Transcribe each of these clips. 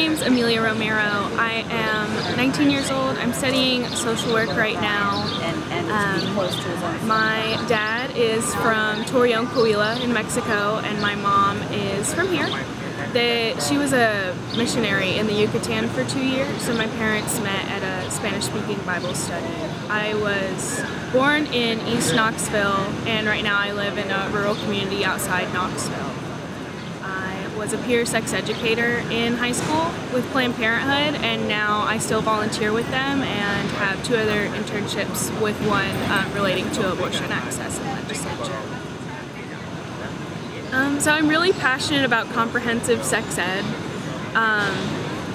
name's Emilia Romero. I am 19 years old. I'm studying social work right now. My dad is from Torreon, Coahuila in Mexico, and my mom is from here. She was a missionary in the Yucatan for 2 years, so my parents met at a Spanish-speaking Bible study. I was born in East Knoxville, and right now I live in a rural community outside Knoxville. I was a peer sex educator in high school with Planned Parenthood, and now I still volunteer with them and have 2 other internships, with one relating to abortion access in legislature. So I'm really passionate about comprehensive sex ed.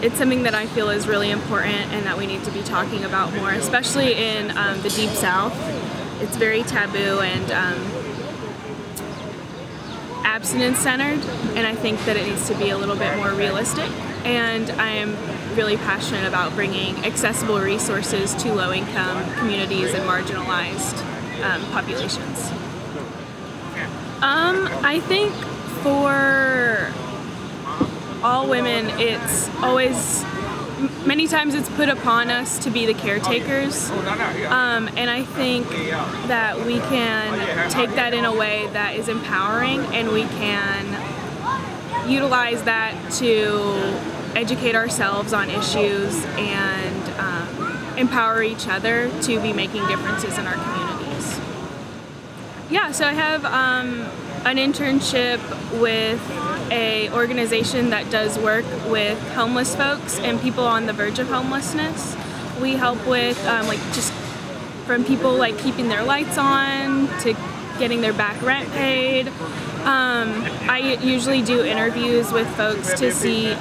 It's something that I feel is really important and that we need to be talking about more, especially in the Deep South. It's very taboo and abstinence-centered, and I think that it needs to be a little bit more realistic. And I am really passionate about bringing accessible resources to low-income communities and marginalized populations. I think for all women, it's always, many times it's put upon us to be the caretakers, and I think that we can take that in a way that is empowering, and we can utilize that to educate ourselves on issues and empower each other to be making differences in our communities. Yeah, so I have an internship with an organization that does work with homeless folks and people on the verge of homelessness. We help with just from people like keeping their lights on to getting their back rent paid. I usually do interviews with folks to see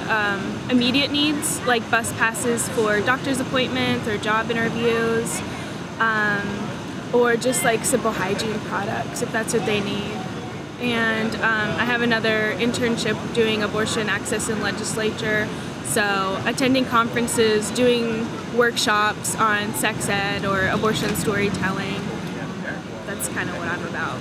immediate needs, like bus passes for doctor's appointments or job interviews, or just like simple hygiene products if that's what they need. And I have another internship doing abortion access in legislature, so attending conferences, doing workshops on sex ed or abortion storytelling. That's kind of what I'm about.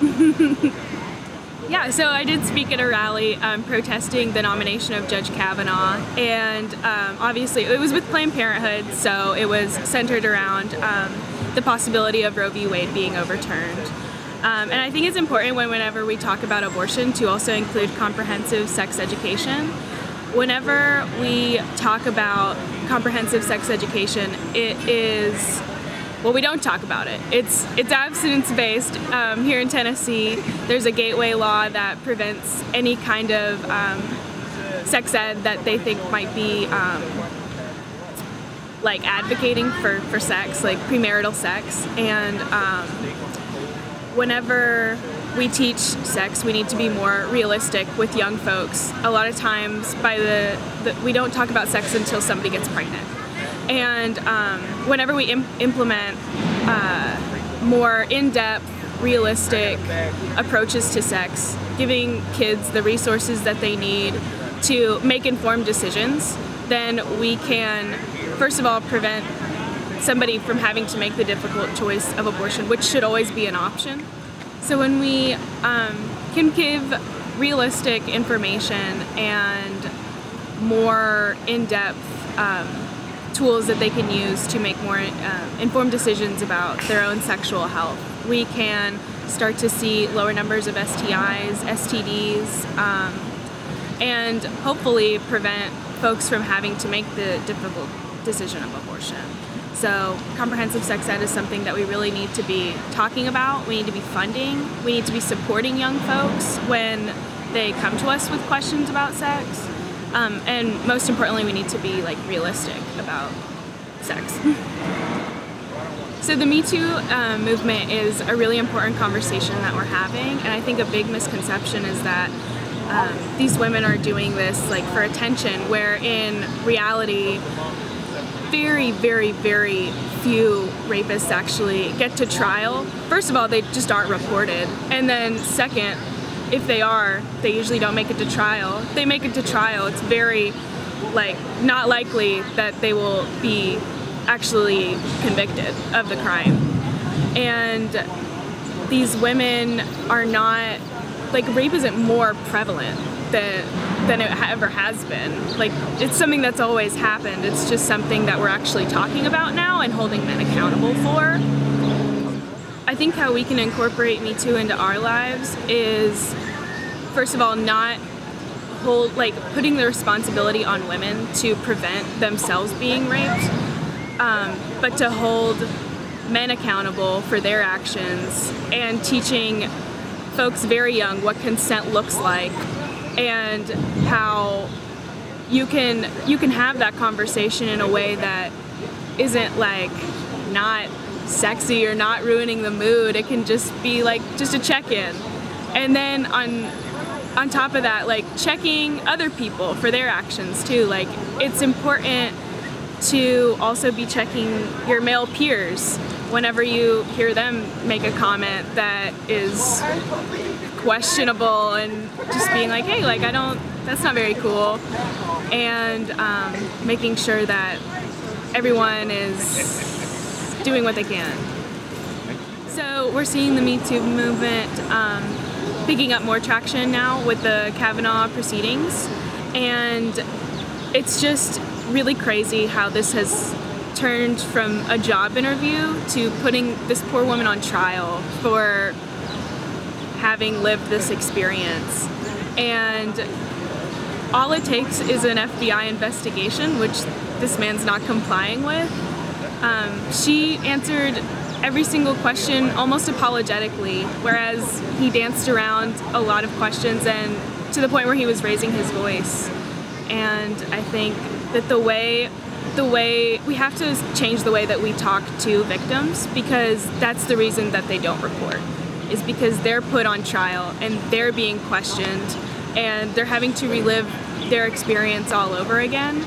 Yeah, so I did speak at a rally protesting the nomination of Judge Kavanaugh, and obviously it was with Planned Parenthood, so it was centered around the possibility of Roe v. Wade being overturned. And I think it's important whenever we talk about abortion to also include comprehensive sex education. Whenever we talk about comprehensive sex education, it is, well, we don't talk about it. It's abstinence-based. Here in Tennessee, there's a gateway law that prevents any kind of sex ed that they think might be like advocating for sex, like premarital sex. And whenever we teach sex, we need to be more realistic with young folks. A lot of times we don't talk about sex until somebody gets pregnant. And whenever we implement more in-depth, realistic approaches to sex, giving kids the resources that they need to make informed decisions, then we can, first of all, prevent somebody from having to make the difficult choice of abortion, which should always be an option. So when we can give realistic information and more in-depth tools that they can use to make more informed decisions about their own sexual health, we can start to see lower numbers of STIs, STDs, and hopefully prevent folks from having to make the difficult decision of abortion. So comprehensive sex ed is something that we really need to be talking about. We need to be funding. We need to be supporting young folks when they come to us with questions about sex. And most importantly, we need to be like realistic about sex. So the Me Too movement is a really important conversation that we're having, and I think a big misconception is that these women are doing this like for attention, where in reality, very, very, very few rapists actually get to trial. First of all, they just aren't reported, and then second, if they are, they usually don't make it to trial. If they make it to trial, it's very not likely that they will be actually convicted of the crime. And these women are not, rape isn't more prevalent than it ever has been. Like, it's something that's always happened. It's just something that we're actually talking about now and holding men accountable for. I think how we can incorporate Me Too into our lives is, first of all, not putting the responsibility on women to prevent themselves being raped, but to hold men accountable for their actions and teaching folks very young what consent looks like and how you can have that conversation in a way that isn't like not sexy or not ruining the mood. It can just be like just a check-in, and then on top of that, like checking other people for their actions too. Like, it's important to also be checking your male peers whenever you hear them make a comment that is questionable, and just being like, hey, like, that's not very cool, and making sure that everyone is doing what they can. So we're seeing the Me Too movement picking up more traction now with the Kavanaugh proceedings, and it's just really crazy how this has turned from a job interview to putting this poor woman on trial for having lived this experience. And all it takes is an FBI investigation, which this man's not complying with. She answered every single question almost apologetically, whereas he danced around a lot of questions, and to the point where he was raising his voice. And I think that the way we have to change the way that we talk to victims, because that's the reason that they don't report, is because they're put on trial and they're being questioned and they're having to relive their experience all over again,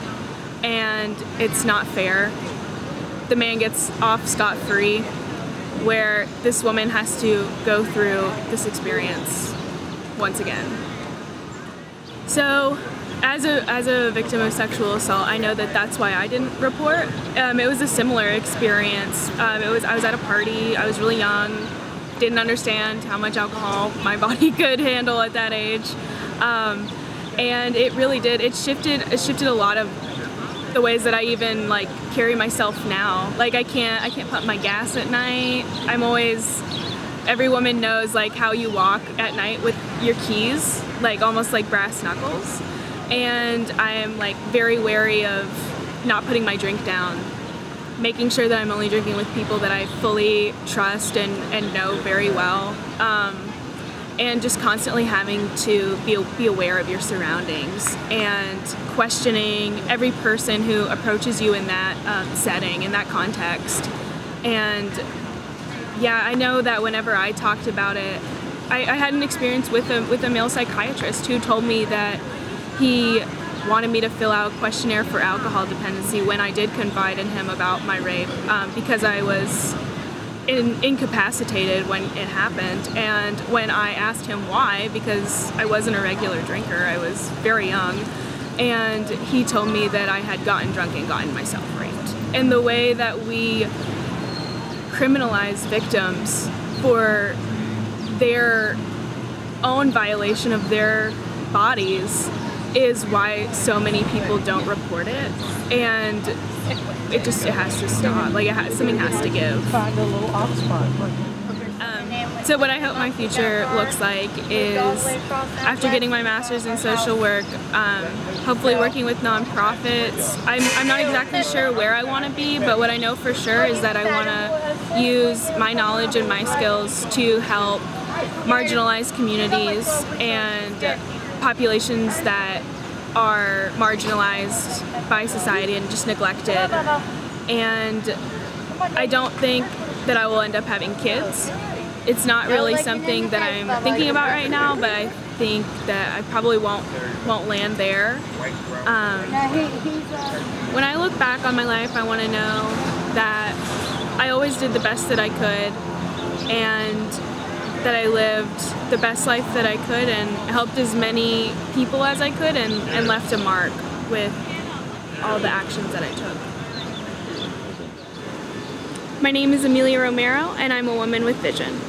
and it's not fair. The man gets off scot-free, where this woman has to go through this experience once again. So as a victim of sexual assault, I know that that's why I didn't report. It was a similar experience. I was at a party, I was really young, didn't understand how much alcohol my body could handle at that age. And it really did, it shifted a lot of the ways that I even like carry myself now. Like, I can't pump my gas at night. Every woman knows like how you walk at night with your keys, like almost like brass knuckles. And I am like very wary of not putting my drink down, making sure that I'm only drinking with people that I fully trust and know very well, and just constantly having to be aware of your surroundings and questioning every person who approaches you in that setting, in that context. And yeah, I know that whenever I talked about it, I had an experience with a male psychiatrist who told me that he wanted me to fill out a questionnaire for alcohol dependency when I did confide in him about my rape, because I was incapacitated when it happened. And when I asked him why, because I wasn't a regular drinker, I was very young, and he told me that I had gotten drunk and gotten myself raped. And the way that we criminalize victims for their own violation of their bodies is why so many people don't report it, and it has to stop. Like, something has to give. So what I hope my future looks like is, after getting my master's in social work, hopefully working with nonprofits. I'm not exactly sure where I want to be, but what I know for sure is that I want to use my knowledge and my skills to help marginalized communities and populations that are marginalized by society and just neglected. And I don't think that I will end up having kids. It's not really something that I'm thinking about right now, but I think that I probably won't land there. When I look back on my life, I want to know that I always did the best that I could, and that I lived the best life that I could and helped as many people as I could, and left a mark with all the actions that I took. My name is Emilia Romero, and I'm a woman with vision.